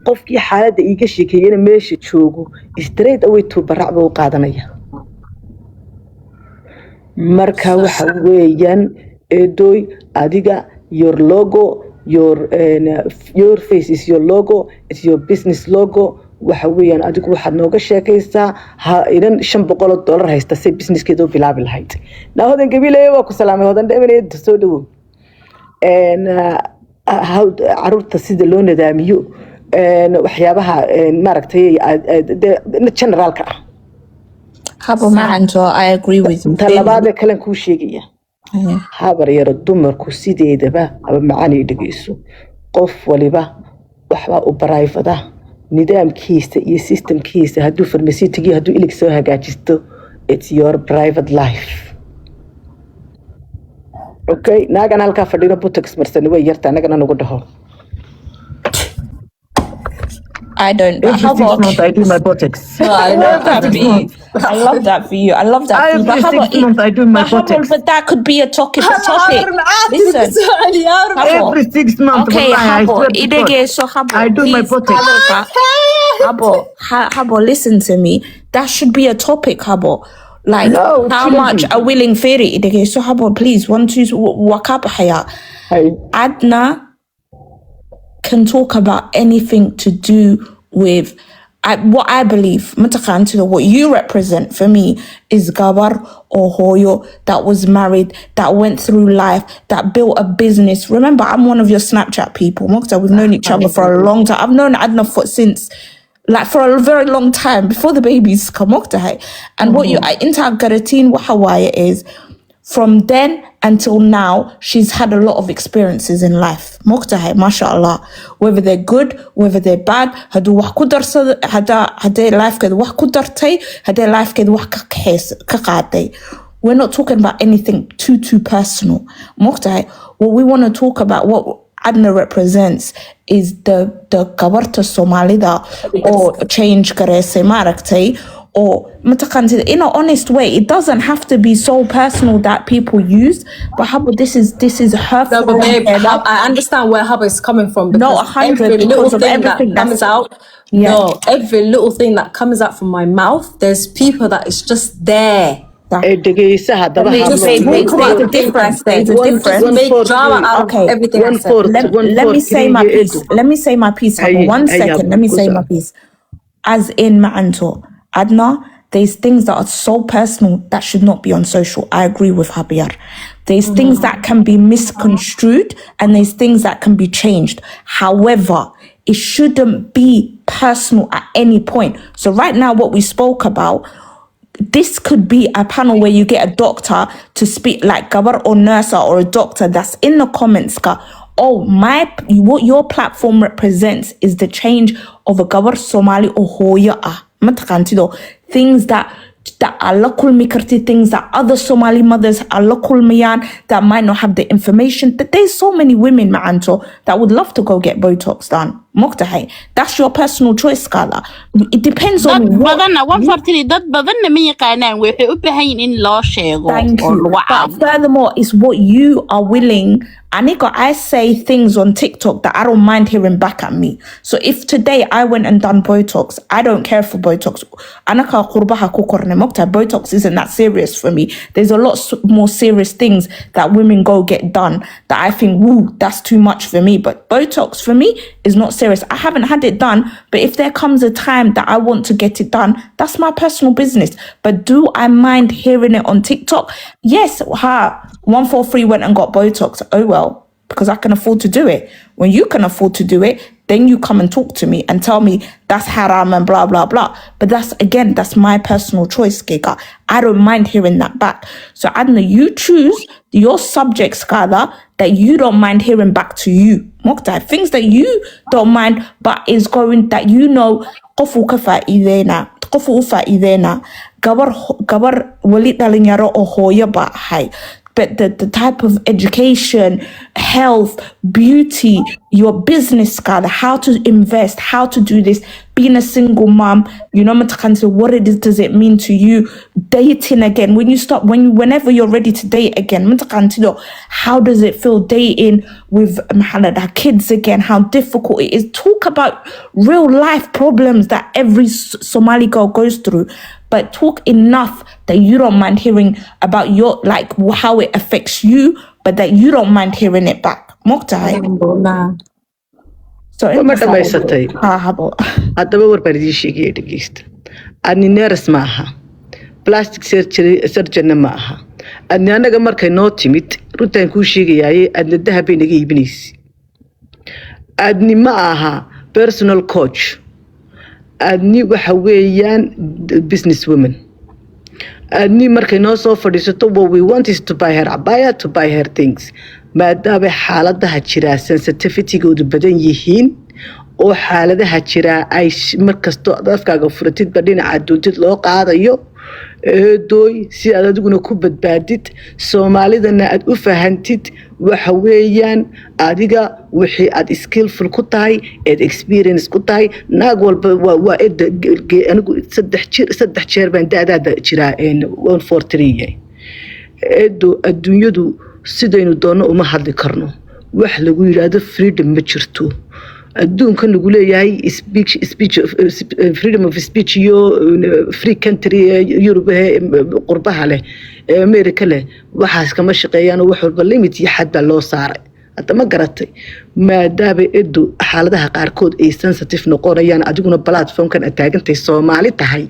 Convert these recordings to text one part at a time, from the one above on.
qofkii xaaladda iiga sheekeeyana meesha joogo straight away to baracba u qaadanaya marka waxa weeyaan eedoy adiga your logo your face is your logo, it's your business logo waxa weeyaan adigu waxaad nooga sheekaysaa ha idan $500 haysta si businesskeedu bilaabi lahayd naahodan gabiilay waa ku salaamay hodan dheemanay soo dhawo caruurta sida loo nidaamiyo waxyaabaha maaragtay generalka ah habo macanto I agree with you talabaad kale ku sheegaya habar yar dumarku sideedaba aba macani dhageyso qof waliba waxba u private nidaamkiisa iyo systemkiisa haduu farmasiitigi haduu ilig soo hagaajisto it's your private life okay naagan halka fadhina botox marsan way yarta nagana nagu dhaho I don't know. How about I do my botox? No, I love that for you. I love that for you. I love that for you. But how about I do my botox? But that could be a topic. Listen. Every 6 months. Okay, Habo. I do my botox. Habo, listen to me. That should be a topic, Habo. Like no, how much a willing fairy. So Habo, please, one, two, walk up here. Adna can talk about anything to do with what I believe. What you represent for me is Gabar or Hoyo that was married, that went through life, that built a business. Remember, I'm one of your Snapchat people. We've known each other for a long time. I've known Adna since for a very long time, before the babies come. And what you Intagaratin Hawaii is, from then until now, she's had a lot of experiences in life. Moktahay, mashallah. Whether they're good, whether they're bad, hadu wax ku darsada, hada life keed wax ku dartay, hada life keed wax ka qaaday. We're not talking about anything too personal. Moktahay, what we want to talk about, what Adna represents, is the kabarta Somalida or change karese marakte. Or in an honest way, it doesn't have to be so personal that people use. But Hubba, this is her. No, but babe, I understand where Hubba is coming from. No, 100 because of everything that comes out. Yeah. No, every little thing that comes out from my mouth, there's people that is just there. There's a difference. Make drama out of everything. Let me say my piece. Hubba. 1 second. Let me say my piece. As in Ma'anto, Adna, there's things that are so personal that should not be on social. I agree with Habiyar. There's things that can be misconstrued and there's things that can be changed. However, it shouldn't be personal at any point. So right now, what we spoke about, this could be a panel where you get a doctor to speak, like Gabar or nurse or a doctor that's in the comments. What your platform represents is the change of a Gabar Somali or Hoya. Things that are local mikarti, things that other Somali mothers are local miyan that might not have the information. That there's so many women, Ma'anto, that would love to go get Botox done. Moktahay. That's your personal choice, Scala. It depends on what. Thank you. But furthermore, it's what you are willing. Anika, I say things on TikTok that I don't mind hearing back at me. So if today I went and done Botox, I don't care for Botox. Anaka qurbaha kukorne mokta. Botox isn't that serious for me. There's a lot more serious things that women go get done that I think, woo, that's too much for me. But Botox for me is not serious. I haven't had it done, but if there comes a time that I want to get it done, that's my personal business. But do I mind hearing it on TikTok? Yes, 143 went and got Botox. Oh well, because I can afford to do it. When you can afford to do it, then you come and talk to me and tell me that's haram and blah, blah, blah. But that's my personal choice, Giga. I don't mind hearing that back. So Adna, you choose your subjects, Kada, that you don't mind hearing back to you. Mokta, things that you don't mind, but is going, that you know, qofu kafa idena, qofu ufa idena, gabar walid dalinyaro o hoya ba hai. But the type of education, health, beauty, your business card, how to invest, how to do this, being a single mom, you know, what it is, does it mean to you, dating again, whenever you're ready to date again, how does it feel dating with kids again, how difficult it is. Talk about real life problems that every Somali girl goes through, but talk enough that you don't mind hearing about your, like, how it affects you, but that you don't mind hearing it back. ma dhamaysatay haddaba warbaan idiin sheegaya dhegeysta adni neres ma aha plastic surgeonna ma aha adni annaga markay noo timid runtaan kuu sheegayaaye adna dahab bay naga iibinaysa adni ma aha personal coach adni waxa weeyaan business woman adni markay noo soo fadhiisato what we want is to buy her abaya, to buy her things maadaama xaaladaha jiraa sensitivitygoodu badan yihiin oo xaaladaha jiraa ay markastoo afkaaga furatidba dhinaca doontid loo qaadayo eedooy si aad adiguna ku badbaadid soomaalidana aad u fahantid waxa weeyaan adiga wixii aad skillful ku tahay eed experience ku tahay naag walba waa anigu saddex jeer baan da'daada jiraa 143 eedo adduunyadu sidaynu doonno uma hadli karno wax lagu yiraahdo freedom ma jirto adduunkan lagu leeyahay freedom of speech iyo free country Europe qurbaha leh America leh waxaas kama shaqeeyaan wax walba limit iyo xad baa loo saaray hadda ma garatay maadaama eedo xaaladaha qaarkood ay sensitive noqonayaan adiguna platformkan aad taagantay Soomaali tahay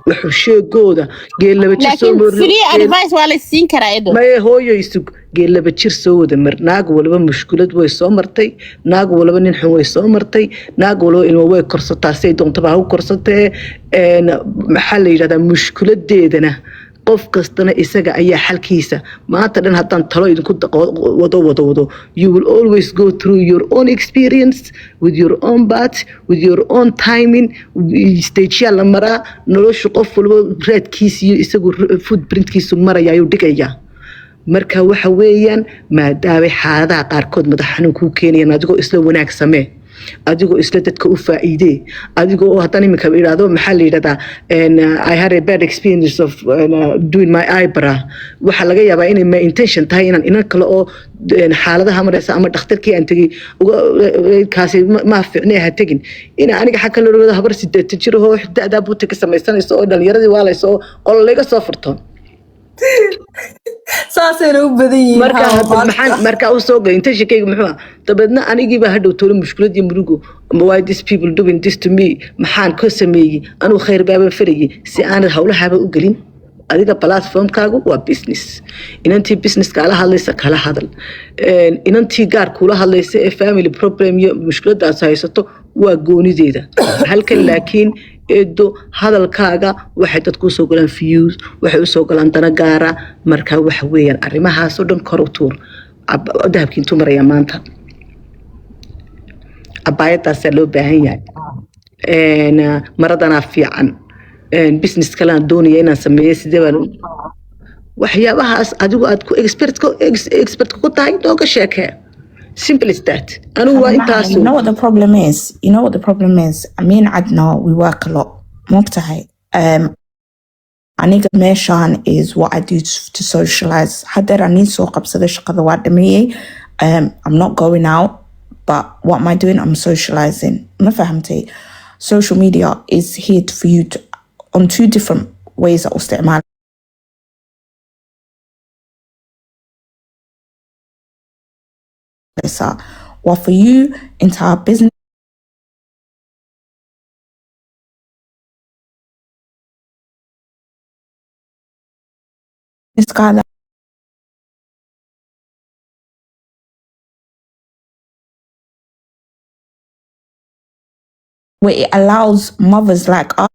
wuxuu sheegooda geel laba jir soo mar free advice waa la siin karaa eedo ma hooyo isug geel laba jir soo wada mar naag walba mushkilad way soo martay naag walba nin xun way soo martay naag walba ilmo way korsataa say doontaba ha u korsatee maxaa la yiraahdaa mushkiladeedana qof kastana isaga ayaa xalkiisa maanta dhan haddaan talo idinku wado you will always go through your own experience with your own path with your own timing stage la maraa nolosha qof walba raadkiisa iyo isagu footprintkiisu maraya ayuu dhigayaa marka waxa weeyaan maadaama xaaladaha qaarkood madax xanuun kuu keenayaan adigoo isla wanaag samee adigoo isla dadka u faa'iidee adigoo haddana iminka idhaahdo maxaa la yidhahdaa I had a bad experience of doing my eyebrow waxaa laga yaabaa inay my intention tahay inaan inan kale oo xaaladaha maraysa ama dhakhtarkii aan tegey kaasi ma fiicnay ha tegin ina aniga xag kale loo habar 8 jir oo da'daa buuti ka samaysanayso oo dhalinyaradii waalayso oo qol laga soo furto saasayna u badan yihiin marka u soo galay inta shaqeyga muxuu dabadna anigiiba hadhow tolo mushkilad iyo murugo why these people doing this to me maxaan ka sameeyay anu khayr baaba farayay si aan hawlahaaba u galin adiga platformkaagu waa business inantii business kala hadlaysa kala hadal inantii gaar kula hadlaysa ee family problem iyo mushkiladaas haysato waa goonideeda halkan laakiin eedo hadalkaaga waxay dadku soo galaan views waxay u soo galaan dana gaara marka waxa weeyaan arrimahaas oo dhan kor u tuur dahabkiin tumaraya maanta abaayadaas loo baahan yahay maradana fiican business kale aan doonaya inaan sameeyo sidee baan waxyaabahaas adigu aad ku expert ku tahay nooga sheekee simple as that. You know what the problem is? Me and Adna, we work a lot. Moktahay. I need Meshan is what I do to socialize. Hadder I need so I'm not going out, but what am I doing? I'm socializing. Social media is here for you to, on two different ways that will well, for you into our business guy where it allows mothers like us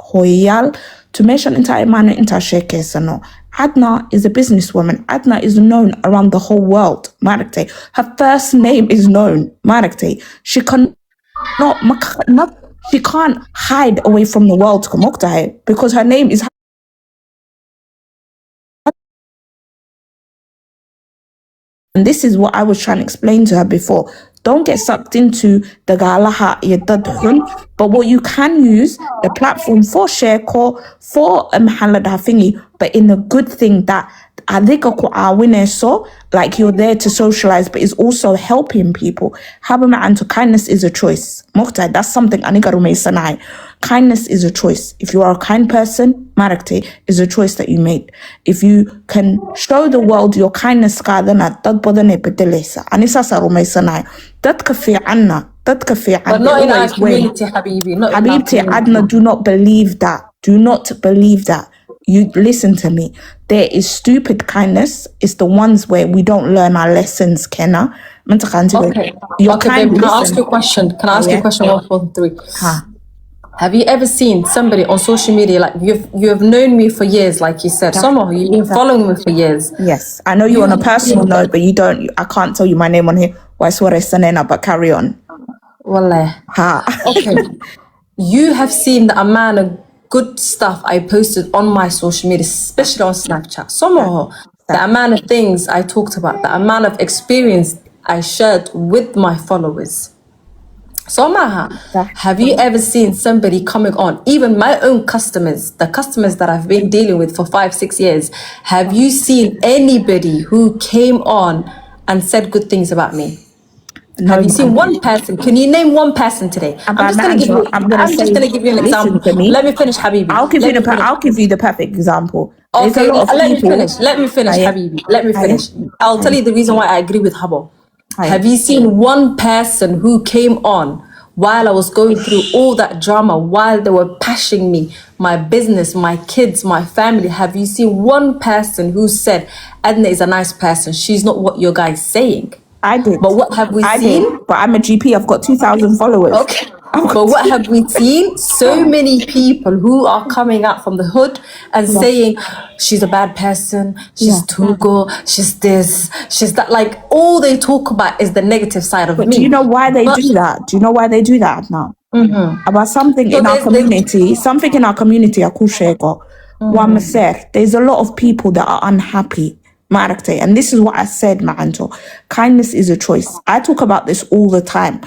Hoyal to mention entire man into shekes no. Adna is a businesswoman. Adna is known around the whole world. Marakte. Her first name is known. Marakte. She can't hide away from the world because her name is And this is what I was trying to explain to her before. Don't get sucked into the galaha but what you can use the platform for share call, for thingy, but in a good thing that so like you're there to socialize, but is also helping people. And kindness is a choice. That's something kindness is a choice. If you are a kind person, marakte is a choice that you made. If you can show the world your kindness, but not in our community, Habibi. Not in our Habibti, community. Adna, do not believe that. Do not believe that. You listen to me. There is stupid kindness. It's the ones where we don't learn our lessons, Kenna. Okay. You're Okay, kind, babe, can I listen. ask you a question? Can I ask you a question? 1, 4, 3. Huh. Have you ever seen somebody on social media, like you have known me for years, like you said, some of you, you've been following me for years. Yes, I know you on a personal note, but you don't. I can't tell you my name on here. But carry on. Wallah. Ha. Okay. You have seen the amount of good stuff I posted on my social media, especially on Snapchat. Somehow, the amount of things I talked about, the amount of experience I shared with my followers. Somehow, have you ever seen somebody coming on, even my own customers, the customers that I've been dealing with for 5-6 years, have you seen anybody who came on and said good things about me? No, have you seen one person? Can you name one person today? I'm just going to give you an example. Let me finish, Habibi. I'll give you the perfect example. Okay, let me finish, Habibi. Let me finish. I'll tell you the reason why I agree with Habo. Have you seen one person who came on while I was going through all that drama, while they were pashing me, my business, my kids, my family? Have you seen one person who said, Adna is a nice person, she's not what your guy's saying? I did. But what have we seen? But I'm a GP. I've got 2,000 followers. Okay. But what have we seen? So many people who are coming out from the hood and saying, she's a bad person, she's Togo, she's this, she's that. Like, all they talk about is the negative side of me. Do you know why they do that? Do you know why they do that now? About something in our community, Akushego. There's a lot of people that are unhappy. And this is what I said, Ma'anto. Kindness is a choice. I talk about this all the time.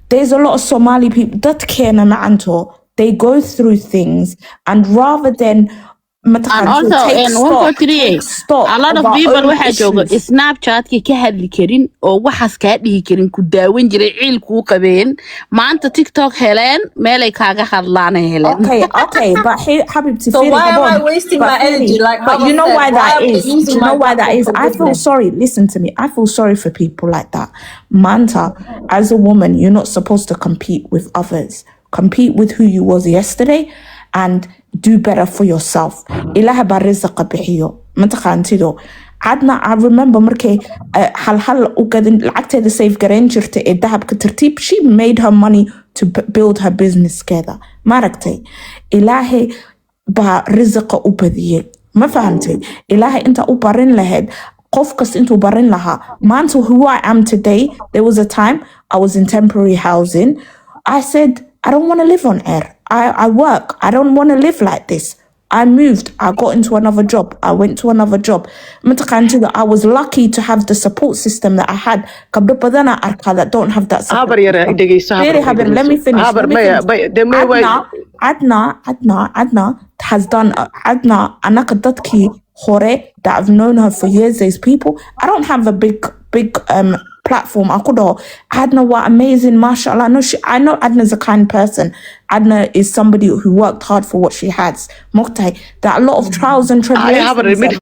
There's a lot of Somali people that care, Ma'anto. They go through things, and rather than and also in 143 a lot of people waxaa jooga Snapchat-ki ka hadli karin oo waxaas ka dhihi karin ku daawan jiray ciilku qabeen maanta TikTok heleen meel ay kaaga hadlaan heleen. Okay, but Habibti, so why am I wasting my energy? Like, but you know why that is? Do you know why that is? I feel sorry. Listen to me. I feel sorry for people like that. Manta, as a woman, you're not supposed to compete with others. Compete with who you was yesterday and do better for yourself. Ilaha barizaqa bixiyo. Mataqaantido. Adna, I remember markay hal u gadin lacagteeda save garan jirtay ee Dahab ka tartiib, she made her money to build her business together. Maragtay. Ilahi ba rizaqa u badiyay. Ma fahamtay? Ilahi inta u barin lahayd. Qof kasta intuu barin lahaa. Maanta who I am today, there was a time I was in temporary housing. I said, I don't want to live on air. I work. I don't want to live like this. I moved. I got into another job. I went to another job. I was lucky to have the support system that I had. That don't have that support system. Let me finish. Adna has done. Adna, anaka dadki hore that I've known her for years. There's people. I don't have a big platform. Adna was amazing, mashallah. I know Adna's a kind person. Adna is somebody who worked hard for what she has. There are a lot of trials and tribulations.